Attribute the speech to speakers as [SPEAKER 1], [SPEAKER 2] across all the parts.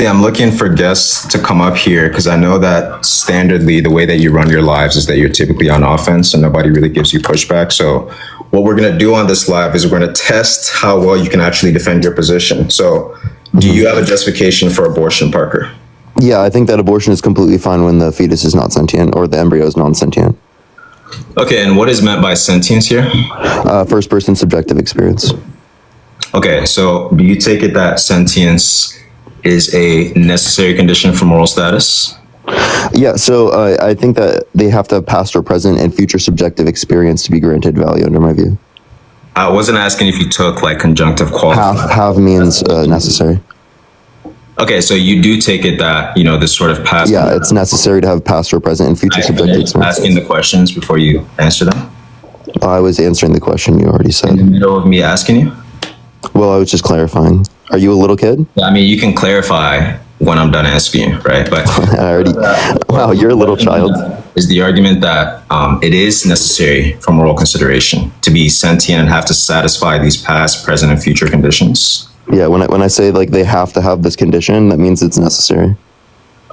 [SPEAKER 1] Yeah, I'm looking for guests to come up here because I know that standardly the way that you run your lives is that you're typically on offense and nobody really gives you pushback. So what we're going to do on this live is we're going to test how well you can actually defend your position. So do you have a justification for abortion, Parker?
[SPEAKER 2] Yeah, I think that abortion is completely fine when the fetus is not sentient or the embryo is non-sentient.
[SPEAKER 1] Okay, and what is meant by sentience here?
[SPEAKER 2] First person subjective experience.
[SPEAKER 1] Okay, so do you take it that sentience is a necessary condition for moral status?
[SPEAKER 2] Yeah, so I think that they have to have past or present and future subjective experience to be granted value under my view.
[SPEAKER 1] I wasn't asking if you took like conjunctive qualifiers.
[SPEAKER 2] Have means necessary.
[SPEAKER 1] Okay, so you do take it that, this sort of past.
[SPEAKER 2] Yeah, it's necessary to have past or present and future subjective experience.
[SPEAKER 1] Asking the questions before you answer them?
[SPEAKER 2] I was answering the question you already said.
[SPEAKER 1] In the middle of me asking you?
[SPEAKER 2] Well, I was just clarifying. Are you a little kid?
[SPEAKER 1] I mean, you can clarify when I'm done asking you, right? But
[SPEAKER 2] wow, you're a little child.
[SPEAKER 1] Is the argument that it is necessary for moral consideration to be sentient and have to satisfy these past, present, and future conditions?
[SPEAKER 2] Yeah, when I say like they have to have this condition, that means it's necessary.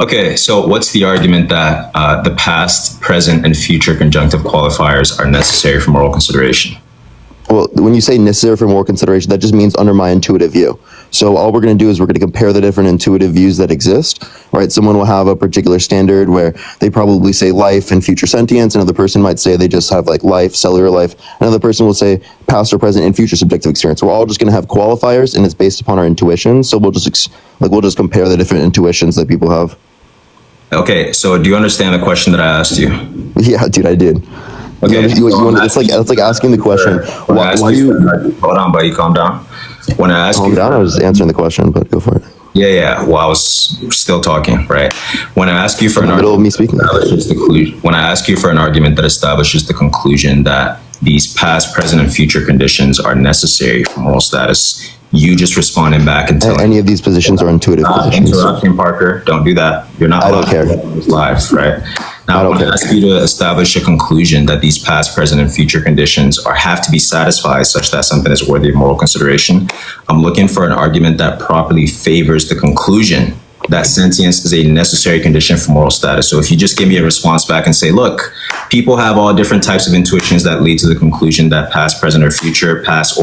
[SPEAKER 1] Okay, so what's the argument that the past, present, and future conjunctive qualifiers are necessary for moral consideration?
[SPEAKER 2] Well, when you say necessary for moral consideration, that just means under my intuitive view. So all we're going to do is we're going to compare the different intuitive views that exist, right? Someone will have a particular standard where they probably say life and future sentience. Another person might say they just have like life, cellular life. Another person will say past or present and future subjective experience. We're all just going to have qualifiers and it's based upon our intuition. So we'll just compare the different intuitions that people have.
[SPEAKER 1] Okay, so do you understand the question that I asked you?
[SPEAKER 2] Yeah, dude, I did.
[SPEAKER 1] Okay,
[SPEAKER 2] it's like asking the question. Why do you?
[SPEAKER 1] Hold on, buddy. Calm down. When I ask
[SPEAKER 2] calm down, I was answering the question, but go for it.
[SPEAKER 1] Yeah. Well, I was still talking, right? When I ask you for an
[SPEAKER 2] middle of me speaking,
[SPEAKER 1] when I ask you for an argument that establishes the conclusion that these past, present, and future conditions are necessary for moral status, you just responded back and telling
[SPEAKER 2] any of these positions are intuitive positions.
[SPEAKER 1] Interrupting, Parker. Don't do that. You're not.
[SPEAKER 2] I don't care.
[SPEAKER 1] Live, right? Now, when I ask you to establish a conclusion that these past, present, and future conditions have to be satisfied such that something is worthy of moral consideration, I'm looking for an argument that properly favors the conclusion that sentience is a necessary condition for moral status. So if you just give me a response back and say, look, people have all different types of intuitions that lead to the conclusion that past, present, or future, past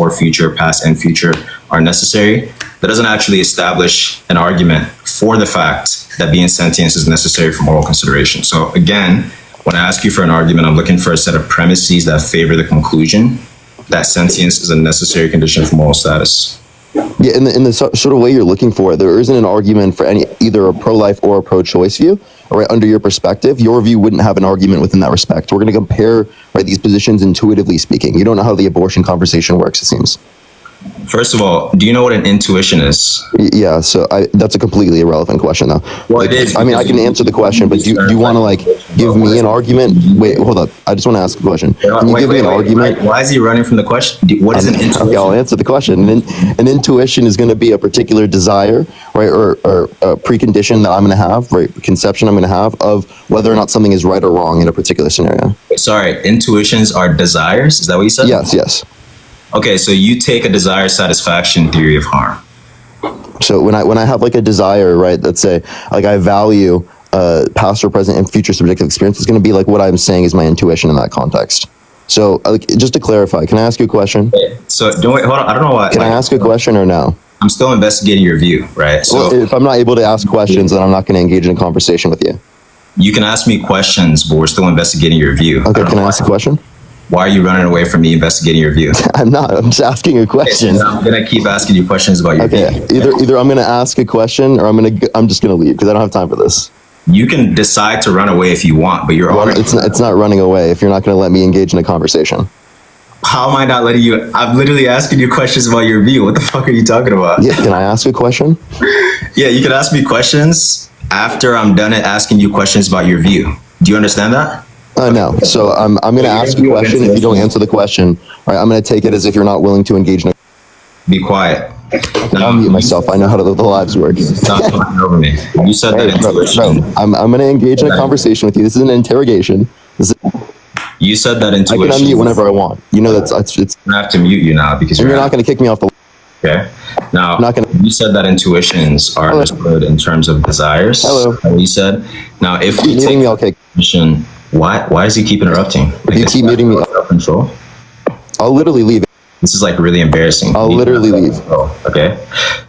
[SPEAKER 1] and future are necessary, that doesn't actually establish an argument for the fact that being sentient is necessary for moral consideration. So again, when I ask you for an argument, I'm looking for a set of premises that favor the conclusion that sentience is a necessary condition for moral status.
[SPEAKER 2] Yeah, in the sort of way you're looking for it, there isn't an argument for either a pro-life or a pro-choice view. All right, under your perspective, your view wouldn't have an argument within that respect. We're going to compare these positions intuitively speaking. You don't know how the abortion conversation works, it seems.
[SPEAKER 1] First of all, do you know what an intuition is?
[SPEAKER 2] Yeah, so that's a completely irrelevant question, though.
[SPEAKER 1] Well, it is.
[SPEAKER 2] I mean, I can answer the question, but do you want to give me an argument? Wait, hold up. I just want to ask a question. Can you give me an argument?
[SPEAKER 1] Why is he running from the question? What is an intuition?
[SPEAKER 2] Okay, I'll answer the question. An intuition is going to be a particular desire, right, or a precondition that I'm going to have, right, conception I'm going to have of whether or not something is right or wrong in a particular scenario.
[SPEAKER 1] Sorry, intuitions are desires? Is that what you said?
[SPEAKER 2] Yes.
[SPEAKER 1] Okay, so you take a desire satisfaction theory of harm.
[SPEAKER 2] So when I have like a desire, right, let's say like I value past or present and future subjective experience, it's going to be like what I'm saying is my intuition in that context. So just to clarify, can I ask you a question?
[SPEAKER 1] So hold on, I don't know why.
[SPEAKER 2] Can I ask a question or no?
[SPEAKER 1] I'm still investigating your view, right? So
[SPEAKER 2] well, if I'm not able to ask questions, then I'm not going to engage in a conversation with you.
[SPEAKER 1] You can ask me questions, but we're still investigating your view.
[SPEAKER 2] Okay, can I ask a question?
[SPEAKER 1] Why are you running away from me investigating your view?
[SPEAKER 2] I'm not. I'm just asking a question.
[SPEAKER 1] Okay, so I'm gonna keep asking you questions about your view.
[SPEAKER 2] Either I'm gonna ask a question or I'm just gonna leave because I don't have time for this.
[SPEAKER 1] You can decide to run away if you want, but you're already.
[SPEAKER 2] It's not running away if you're not gonna let me engage in a conversation.
[SPEAKER 1] How am I not letting you? I'm literally asking you questions about your view. What the fuck are you talking about?
[SPEAKER 2] Yeah, can I ask a question?
[SPEAKER 1] Yeah, you can ask me questions after I'm done asking you questions about your view. Do you understand that?
[SPEAKER 2] No. So I'm going to ask a question. If you don't answer the question, right, I'm going to take it as if you're not willing to engage in a...
[SPEAKER 1] Be quiet.
[SPEAKER 2] I'll mute myself. I know how the lives work.
[SPEAKER 1] Stop talking over me. You said that intuition.
[SPEAKER 2] Bro, I'm going to engage in a conversation with you. This is an interrogation.
[SPEAKER 1] You said that intuition.
[SPEAKER 2] I can unmute whenever I want. You know it's.
[SPEAKER 1] I have to mute you now because
[SPEAKER 2] you're not going to kick me off the...
[SPEAKER 1] Okay. Now,
[SPEAKER 2] not gonna-
[SPEAKER 1] you said that intuitions are understood in terms of desires.
[SPEAKER 2] Hello.
[SPEAKER 1] Is that what you said. Now, if we
[SPEAKER 2] muting
[SPEAKER 1] take
[SPEAKER 2] me, okay.
[SPEAKER 1] intuition, why does he keep interrupting? Like,
[SPEAKER 2] you
[SPEAKER 1] it's
[SPEAKER 2] keep
[SPEAKER 1] not
[SPEAKER 2] muting me-
[SPEAKER 1] self-control.
[SPEAKER 2] I'll literally leave.
[SPEAKER 1] This is like really embarrassing.
[SPEAKER 2] I'll literally leave.
[SPEAKER 1] Oh, okay.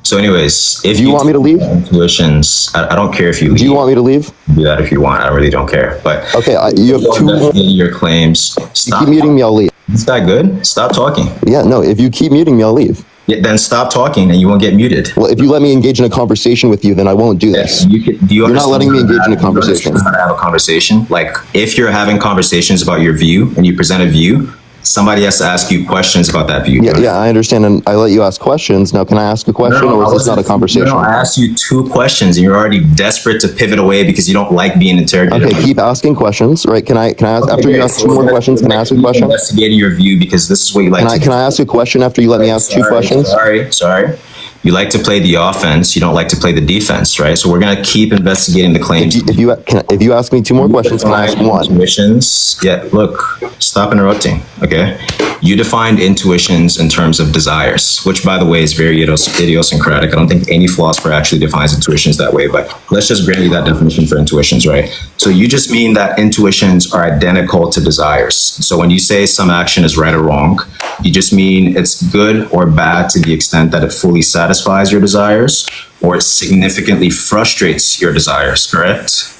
[SPEAKER 1] So, anyways, if
[SPEAKER 2] Do you want me to leave?
[SPEAKER 1] Intuitions, I don't care if you leave.
[SPEAKER 2] Do you want me to leave?
[SPEAKER 1] Do that if you want. I really don't care. But
[SPEAKER 2] Okay, you have
[SPEAKER 1] don't
[SPEAKER 2] two.
[SPEAKER 1] investigate your claims. Stop.
[SPEAKER 2] Keep muting me, I'll leave.
[SPEAKER 1] Is that good? Stop talking.
[SPEAKER 2] Yeah, no, if you keep muting me, I'll leave.
[SPEAKER 1] Yeah, then stop talking and you won't get muted.
[SPEAKER 2] Well, if you let me engage in a conversation with you, then I won't do this.
[SPEAKER 1] Do you
[SPEAKER 2] You're not letting me engage in a
[SPEAKER 1] understand
[SPEAKER 2] conversation.
[SPEAKER 1] how to have a conversation? Like, if you're having conversations about your view and you present a view, somebody has to ask you questions about that view.
[SPEAKER 2] Yeah, I understand, and I let you ask questions. Now, can I ask a question, or is this not a conversation?
[SPEAKER 1] No, I asked you 2 questions and you're already desperate to pivot away because you don't like being interrogated.
[SPEAKER 2] Okay, keep asking questions, right? Can I ask, after you ask 2 more questions, can I ask a question?
[SPEAKER 1] Investigating your view because this is what you like to do.
[SPEAKER 2] Can I ask a question after you let me ask 2 questions?
[SPEAKER 1] Sorry. You like to play the offense. You don't like to play the defense, right? So we're going to keep investigating the claims.
[SPEAKER 2] If you ask me 2 more questions, can I ask 1?
[SPEAKER 1] Intuitions. Yeah, look, stop interrupting, okay? You defined intuitions in terms of desires, which, by the way, is very idiosyncratic. I don't think any philosopher actually defines intuitions that way, but let's just grant you that definition for intuitions, right? So you just mean that intuitions are identical to desires. So when you say some action is right or wrong, you just mean it's good or bad to the extent that it fully satisfies your desires or it significantly frustrates your desires, correct?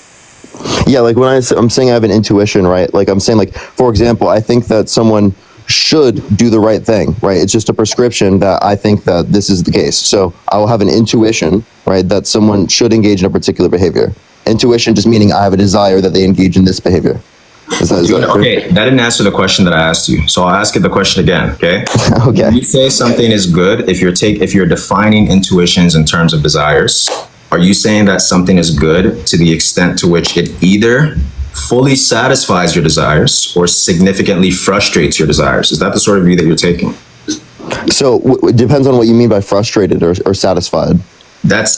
[SPEAKER 2] Yeah, like when I'm saying I have an intuition, right? Like I'm saying, like, for example, I think that someone should do the right thing, right? It's just a prescription that I think that this is the case. So I will have an intuition, right, that someone should engage in a particular behavior. Intuition just meaning I have a desire that they engage in this behavior. Is that clear?
[SPEAKER 1] Okay, that didn't answer the question that I asked you. So I'll ask you the question again, okay?
[SPEAKER 2] Okay.
[SPEAKER 1] When you say something is good, if you're defining intuitions in terms of desires, are you saying that something is good to the extent to which it either fully satisfies your desires or significantly frustrates your desires? Is that the sort of view that you're taking?
[SPEAKER 2] So it depends on what you mean by frustrated or satisfied.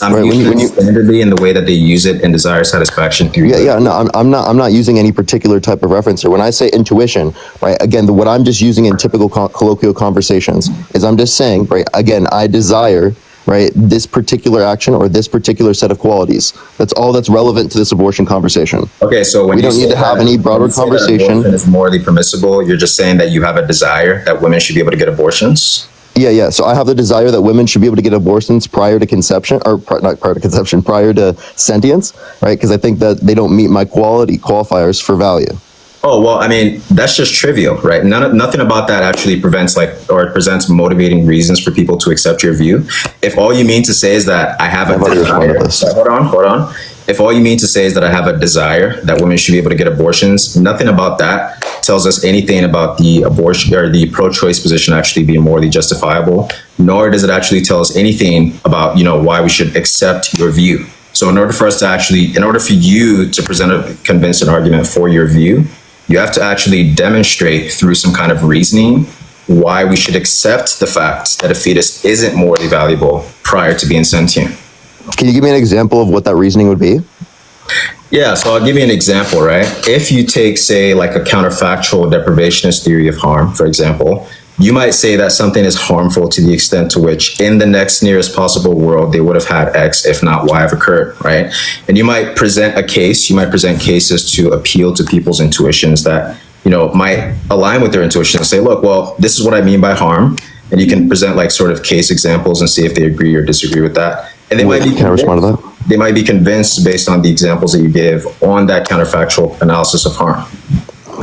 [SPEAKER 1] I'm
[SPEAKER 2] Right,
[SPEAKER 1] using it standardly in the way that they use it in desire satisfaction theory.
[SPEAKER 2] Yeah, no, I'm not using any particular type of reference here. When I say intuition, right, again, what I'm just using in typical colloquial conversations is I'm just saying, right, again, I desire, right, this particular action or this particular set of qualities. That's all that's relevant to this abortion conversation.
[SPEAKER 1] Okay, so when
[SPEAKER 2] We
[SPEAKER 1] you
[SPEAKER 2] don't need
[SPEAKER 1] say
[SPEAKER 2] to have
[SPEAKER 1] that-
[SPEAKER 2] any broader
[SPEAKER 1] when you say that
[SPEAKER 2] conversation.
[SPEAKER 1] abortion is morally permissible, you're just saying that you have a desire that women should be able to get abortions?
[SPEAKER 2] Yeah. So I have the desire that women should be able to get abortions prior to conception, or not prior to conception, prior to sentience, right? Because I think that they don't meet my qualifiers for value.
[SPEAKER 1] Oh, well, I mean, that's just trivial, right? Nothing about that actually presents motivating reasons for people to accept your view. If all you mean to say is that I have a
[SPEAKER 2] I've already responded
[SPEAKER 1] desire,
[SPEAKER 2] to this.
[SPEAKER 1] hold on. If all you mean to say is that I have a desire that women should be able to get abortions, nothing about that tells us anything about the abortion or the pro-choice position actually being morally justifiable, nor does it actually tell us anything about, why we should accept your view. So in order for you to present a convincing argument for your view, you have to actually demonstrate through some kind of reasoning why we should accept the fact that a fetus isn't morally valuable prior to being sentient.
[SPEAKER 2] Can you give me an example of what that reasoning would be?
[SPEAKER 1] Yeah, so I'll give you an example, right? If you take, say, like a counterfactual deprivationist theory of harm, for example, you might say that something is harmful to the extent to which in the next nearest possible world, they would have had X, if not Y have occurred, right? And you might present cases to appeal to people's intuitions that, might align with their intuition and say, look, well, this is what I mean by harm. And you can present like sort of case examples and see if they agree or disagree with that. And they might be
[SPEAKER 2] Can I respond to that?
[SPEAKER 1] They might be convinced based on the examples that you give on that counterfactual analysis of harm.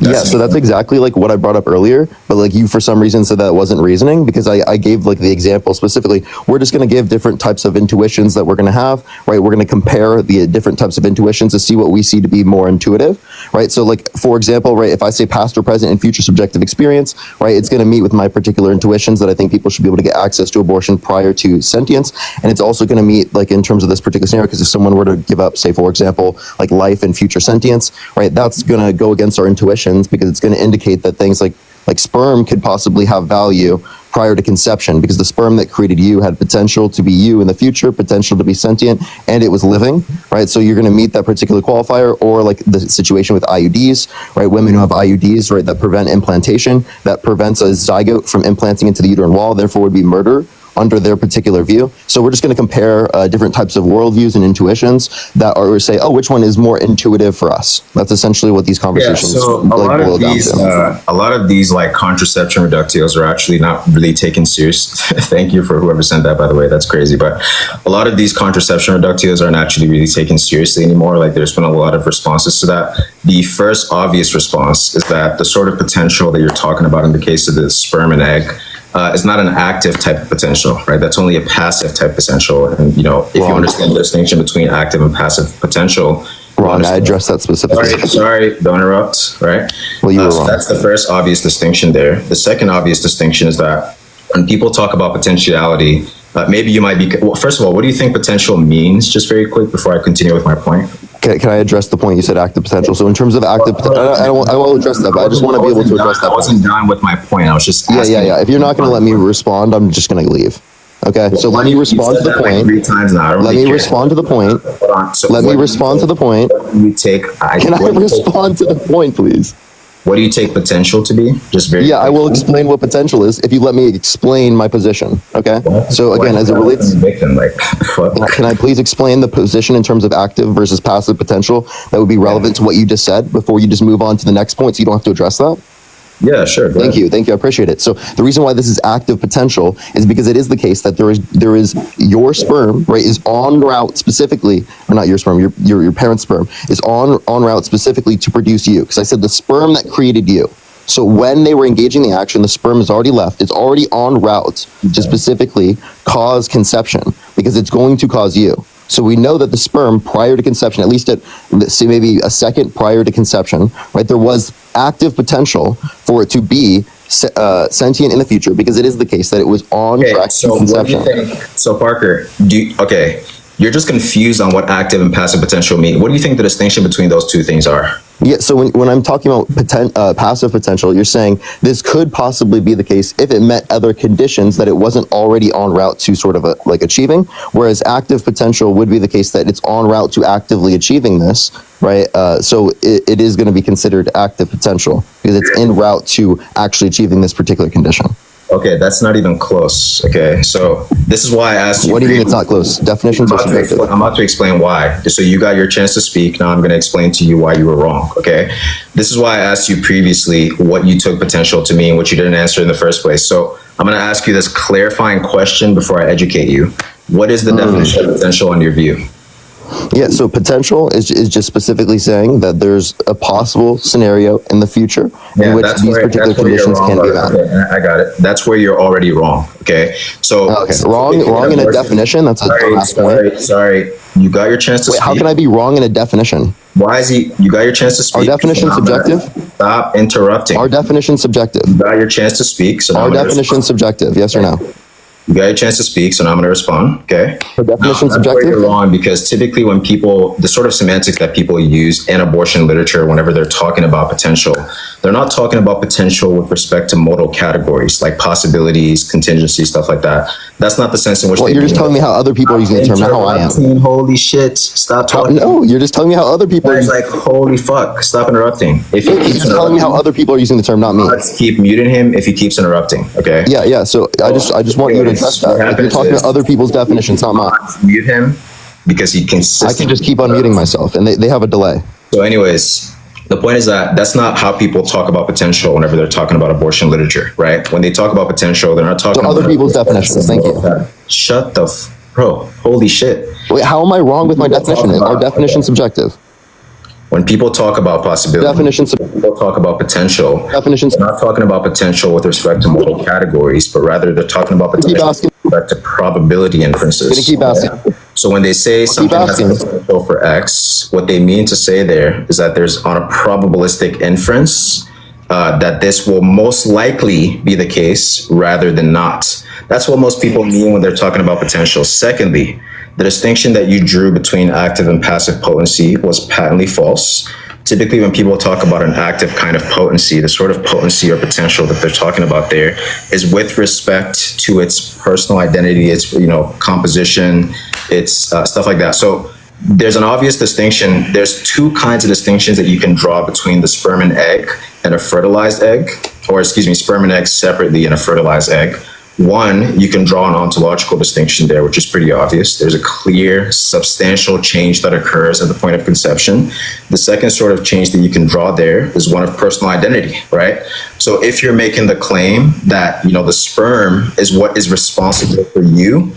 [SPEAKER 2] Yeah, so that's exactly like what I brought up earlier, but like you for some reason said that wasn't reasoning because I gave like the example specifically. We're just going to give different types of intuitions that we're going to have, right? We're going to compare the different types of intuitions to see what we see to be more intuitive, right? So like, for example, right, if I say past or present and future subjective experience, right, it's going to meet with my particular intuitions that I think people should be able to get access to abortion prior to sentience. And it's also going to meet like in terms of this particular scenario, because if someone were to give up, say, for example, like life and future sentience, right, that's going to go against our intuitions because it's going to indicate that things like sperm could possibly have value prior to conception because the sperm that created you had potential to be you in the future, potential to be sentient, and it was living, right? So you're going to meet that particular qualifier, or like the situation with IUDs, right? Women who have IUDs, right, that prevent implantation, that prevents a zygote from implanting into the uterine wall, therefore would be murder, under their particular view. So we're just going to compare different types of worldviews and intuitions that are, or say, oh, which one is more intuitive for us? That's essentially what these conversations
[SPEAKER 1] So a lot of these like contraception reductios are actually not really taken serious. Thank you for whoever sent that, by the way. That's crazy. But a lot of these contraception reductios aren't actually really taken seriously anymore. Like there's been a lot of responses to that. The first obvious response is that the sort of potential that you're talking about in the case of the sperm and egg is not an active type of potential, right? That's only a passive type potential. And, you know, if you understand the distinction between active and passive potential.
[SPEAKER 2] Wrong, I addressed that specifically.
[SPEAKER 1] Sorry, don't interrupt, right?
[SPEAKER 2] Well, you were
[SPEAKER 1] so
[SPEAKER 2] wrong.
[SPEAKER 1] that's the first obvious distinction there. The second obvious distinction is that when people talk about potentiality, maybe you might be, well, first of all, what do you think potential means? Just very quick before I continue with my point.
[SPEAKER 2] Can I address the point you said, active potential? So in terms of active, I will address that, but I just want to be able to address that.
[SPEAKER 1] I wasn't done with my point. I was just asking.
[SPEAKER 2] Yeah. If you're not going to let me respond, I'm just going to leave. Okay, so let me respond to the point.
[SPEAKER 1] Like 3 times now.
[SPEAKER 2] Let me respond to the point. Let me respond to the point.
[SPEAKER 1] You take.
[SPEAKER 2] Can I respond to the point, please?
[SPEAKER 1] What do you take potential to be? Just very.
[SPEAKER 2] Yeah, I will explain what potential is if you let me explain my position. Okay. So again, as it relates, can I please explain the position in terms of active versus passive potential that would be relevant to what you just said before you just move on to the next point, so you don't have to address that?
[SPEAKER 1] Yeah, sure.
[SPEAKER 2] Thank you. I appreciate it. So the reason why this is active potential is because it is the case that there is your sperm, right, is en route specifically, or not your sperm, your parent's sperm is en route specifically to produce you. Because I said the sperm that created you. So when they were engaging the action, the sperm is already left. It's already en route to specifically cause conception because it's going to cause you. So we know that the sperm prior to conception, at least at say maybe a second prior to conception, right, there was active potential for it to be sentient in the future because it is the case that it was on track to conception.
[SPEAKER 1] What do you think? So Parker, you're just confused on what active and passive potential mean. What do you think the distinction between those two things are?
[SPEAKER 2] Yeah, so when I'm talking about passive potential, you're saying this could possibly be the case if it met other conditions that it wasn't already en route to sort of like achieving, whereas active potential would be the case that it's en route to actively achieving this, right? So it is going to be considered active potential because it's en route to actually achieving this particular condition.
[SPEAKER 1] Okay, that's not even close. Okay, so this is why I asked you.
[SPEAKER 2] What do you mean it's not close? Definitions are subjective.
[SPEAKER 1] I'm about to explain why. So you got your chance to speak. Now I'm going to explain to you why you were wrong. Okay, this is why I asked you previously what you took potential to mean, which you didn't answer in the first place. So I'm going to ask you this clarifying question before I educate you. What is the definition of potential in your view?
[SPEAKER 2] Yeah, so potential is just specifically saying that there's a possible scenario in the future in which these particular conditions can be met.
[SPEAKER 1] Okay, I got it. That's where you're already wrong. Okay, so
[SPEAKER 2] wrong in a definition. That's a last point.
[SPEAKER 1] Sorry, you got your chance to speak.
[SPEAKER 2] How can I be wrong in a definition?
[SPEAKER 1] Why is he? You got your chance to speak.
[SPEAKER 2] Our definition subjective.
[SPEAKER 1] Stop interrupting.
[SPEAKER 2] Our definition subjective.
[SPEAKER 1] You got your chance to speak. So
[SPEAKER 2] our definition subjective. Yes or no?
[SPEAKER 1] You got your chance to speak, so now I'm going to respond. Okay.
[SPEAKER 2] The definition subjective.
[SPEAKER 1] You're wrong because typically when people, the sort of semantics that people use in abortion literature, whenever they're talking about potential, they're not talking about potential with respect to modal categories like possibilities, contingency, stuff like that. That's not the sense in which.
[SPEAKER 2] Well, you're just telling me how other people are using the term, not how I am.
[SPEAKER 1] Holy shit! Stop talking.
[SPEAKER 2] No, you're just telling me how other people.
[SPEAKER 1] It's like holy fuck! Stop interrupting. If
[SPEAKER 2] you're just telling me how other people are using the term, not me.
[SPEAKER 1] Let's keep muting him if he keeps interrupting. Okay.
[SPEAKER 2] Yeah. So I just want you to address that. Like you're talking about other people's definitions, not mine.
[SPEAKER 1] Mute him because he consistently.
[SPEAKER 2] I can just keep unmuting myself, and they have a delay.
[SPEAKER 1] So, anyways, the point is that that's not how people talk about potential whenever they're talking about abortion literature, right? When they talk about potential, they're not talking about
[SPEAKER 2] other people's definitions. Thank you.
[SPEAKER 1] Shut the bro. Holy shit.
[SPEAKER 2] Wait, how am I wrong with my definition? Our definition subjective.
[SPEAKER 1] When people talk about possibility, people talk about potential.
[SPEAKER 2] Definitions.
[SPEAKER 1] They're not talking about potential with respect to modal categories, but rather they're talking about potential with respect to probability inferences.
[SPEAKER 2] Keep asking.
[SPEAKER 1] So when they say something has potential for X, what they mean to say there is that there's on a probabilistic inference that this will most likely be the case rather than not. That's what most people mean when they're talking about potential. Secondly, the distinction that you drew between active and passive potency was patently false. Typically, when people talk about an active kind of potency, the sort of potency or potential that they're talking about there is with respect to its personal identity, its composition, its stuff like that. So there's an obvious distinction. There's two kinds of distinctions that you can draw between the sperm and egg and a fertilized egg, or excuse me, sperm and egg separately and a fertilized egg. One, you can draw an ontological distinction there, which is pretty obvious. There's a clear, substantial change that occurs at the point of conception. The second sort of change that you can draw there is one of personal identity, right? So if you're making the claim that, the sperm is what is responsible for you,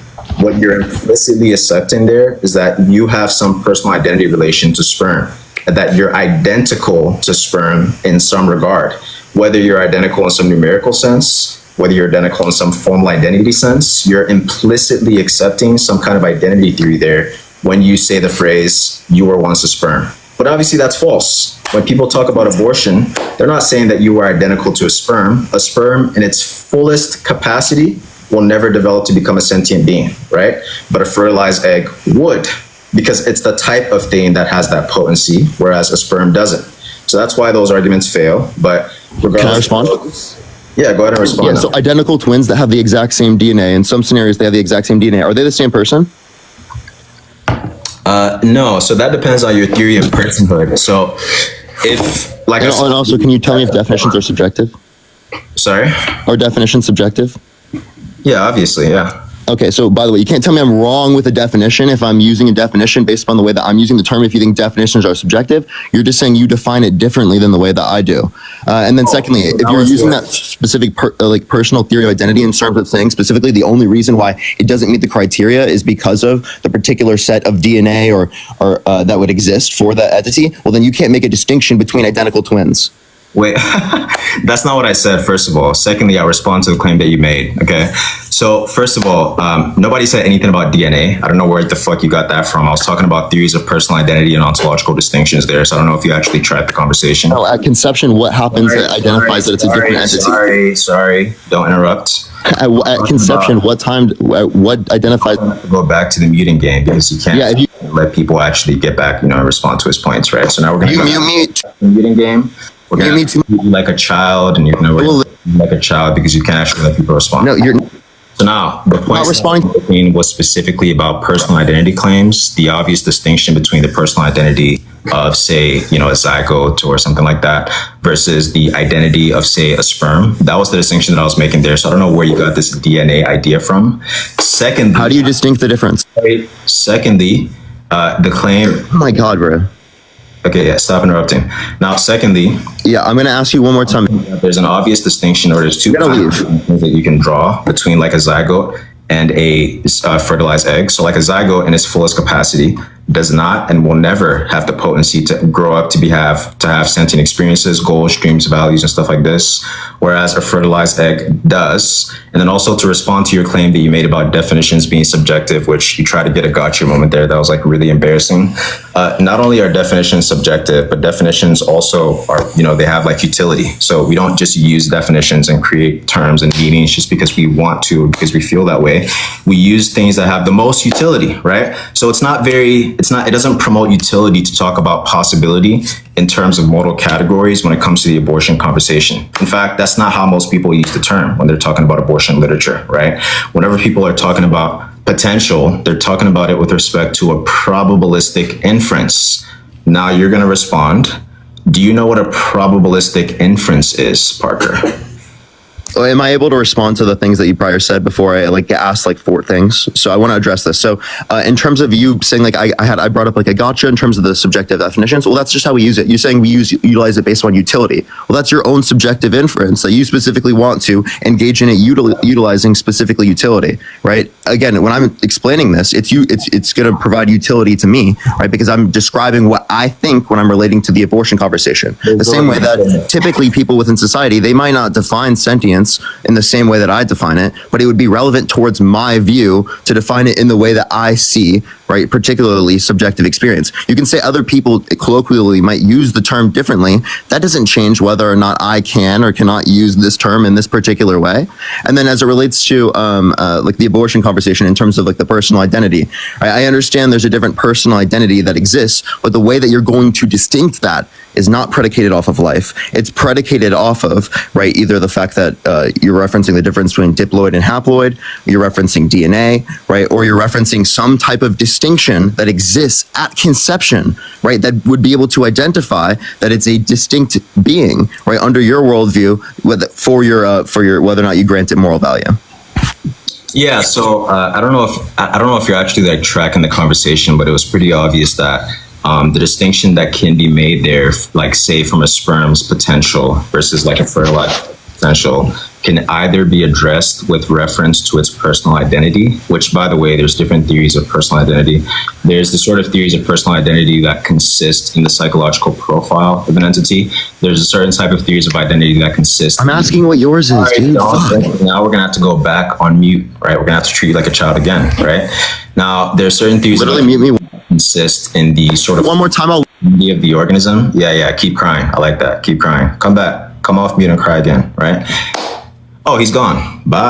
[SPEAKER 1] what you're implicitly accepting there is that you have some personal identity relation to sperm, that you're identical to sperm in some regard, whether you're identical in some numerical sense, whether you're identical in some formal identity sense, you're implicitly accepting some kind of identity theory there when you say the phrase, you were once a sperm. But obviously that's false. When people talk about abortion, they're not saying that you are identical to a sperm. A sperm in its fullest capacity will never develop to become a sentient being, right? But a fertilized egg would, because it's the type of thing that has that potency, whereas a sperm doesn't. So that's why those arguments fail. But regardless,
[SPEAKER 2] Can I respond?
[SPEAKER 1] Yeah, go ahead and respond.
[SPEAKER 2] Yeah, so identical twins that have the exact same DNA, in some scenarios they have the exact same DNA. Are they the same person?
[SPEAKER 1] No, so that depends on your theory of personhood. So if, like,
[SPEAKER 2] And also, can you tell me if definitions are subjective?
[SPEAKER 1] sorry?
[SPEAKER 2] Are definitions subjective?
[SPEAKER 1] Yeah, obviously, yeah.
[SPEAKER 2] Okay, so by the way, you can't tell me I'm wrong with a definition if I'm using a definition based upon the way that I'm using the term. If you think definitions are subjective, you're just saying you define it differently than the way that I do. And then secondly, if you're using that specific personal theory of identity in terms of saying specifically the only reason why it doesn't meet the criteria is because of the particular set of DNA or that would exist for that entity, well, then you can't make a distinction between identical twins.
[SPEAKER 1] Wait, that's not what I said, first of all. Secondly, I'll respond to the claim that you made, okay? So, first of all, nobody said anything about DNA. I don't know where the fuck you got that from. I was talking about theories of personal identity and ontological distinctions there, so I don't know if you actually tried the conversation.
[SPEAKER 2] No, at conception, what happens that identifies that it's a different entity?
[SPEAKER 1] Sorry, don't interrupt.
[SPEAKER 2] At conception, what identifies?
[SPEAKER 1] Go back to the muting game because you can't
[SPEAKER 2] Yeah, if you
[SPEAKER 1] let people actually get back, and respond to his points, right? So now we're going to
[SPEAKER 2] you
[SPEAKER 1] go
[SPEAKER 2] mute me.
[SPEAKER 1] to the muting game. We're
[SPEAKER 2] You
[SPEAKER 1] going
[SPEAKER 2] need
[SPEAKER 1] to
[SPEAKER 2] to-
[SPEAKER 1] treat you like a child, and you're going to like a child because you can't actually let people respond.
[SPEAKER 2] No, you're
[SPEAKER 1] So now, the point
[SPEAKER 2] responding.
[SPEAKER 1] was specifically about personal identity claims, the obvious distinction between the personal identity of, say, a zygote or something like that versus the identity of, say, a sperm. That was the distinction that I was making there. So I don't know where you got this DNA idea from. Secondly,
[SPEAKER 2] How do you distinct the difference?
[SPEAKER 1] The claim.
[SPEAKER 2] Oh my God, bro.
[SPEAKER 1] Okay, yeah, stop interrupting. Now, secondly,
[SPEAKER 2] Yeah, I'm gonna ask you one more time.
[SPEAKER 1] there's an obvious distinction, or there's two
[SPEAKER 2] You're gonna
[SPEAKER 1] things that you can draw between like a zygote and a fertilized egg. So like a zygote in its fullest capacity does not and will never have the potency to grow up to have sentient experiences, goals, dreams, values, and stuff like this, whereas a fertilized egg does. And then also to respond to your claim that you made about definitions being subjective, which you tried to get a gotcha moment there that was like really embarrassing. Not only are definitions subjective, but definitions also are, they have like utility. So we don't just use definitions and create terms and meanings just because we want to, because we feel that way. We use things that have the most utility, right? So it doesn't promote utility to talk about possibility in terms of modal categories when it comes to the abortion conversation. In fact, that's not how most people use the term when they're talking about abortion literature, right? Whenever people are talking about potential, they're talking about it with respect to a probabilistic inference. Now you're going to respond. Do you know what a probabilistic inference is, Parker?
[SPEAKER 2] Am I able to respond to the things that you prior said before I get asked four things? So I want to address this. So in terms of you saying I brought up a gotcha in terms of the subjective definitions. Well, that's just how we use it. You're saying we utilize it based on utility. Well, that's your own subjective inference that you specifically want to engage in it utilizing specifically utility, right? Again, when I'm explaining this, it's going to provide utility to me, right? Because I'm describing what I think when I'm relating to the abortion conversation. The same way that typically people within society, they might not define sentience in the same way that I define it, but it would be relevant towards my view to define it in the way that I see, right? Particularly subjective experience. You can say other people colloquially might use the term differently. That doesn't change whether or not I can or cannot use this term in this particular way. And then as it relates to the abortion conversation in terms of the personal identity, I understand there's a different personal identity that exists, but the way that you're going to distinct that is not predicated off of life. It's predicated off of, right, either the fact that you're referencing the difference between diploid and haploid, you're referencing DNA, right, or you're referencing some type of distinction that exists at conception, right, that would be able to identify that it's a distinct being, right, under your worldview, for your whether or not you grant it moral value.
[SPEAKER 1] Yeah, so I don't know if you're actually like tracking the conversation, but it was pretty obvious that the distinction that can be made there, like say from a sperm's potential versus like a fertilized potential, can either be addressed with reference to its personal identity, which by the way, there's different theories of personal identity. There's the sort of theories of personal identity that consist in the psychological profile of an entity. There's a certain type of theories of identity that consist.
[SPEAKER 2] I'm asking what yours is, dude. Fuck.
[SPEAKER 1] Now we're gonna have to go back on mute, right? We're gonna have to treat you like a child again, right? Now there's certain theories
[SPEAKER 2] Literally
[SPEAKER 1] that
[SPEAKER 2] mute me
[SPEAKER 1] consist in the sort of
[SPEAKER 2] one more time. I'll
[SPEAKER 1] unity of the organism. Yeah, keep crying. I like that. Keep crying. Come back. Come off mute and cry again, right? Oh, he's gone. Bye.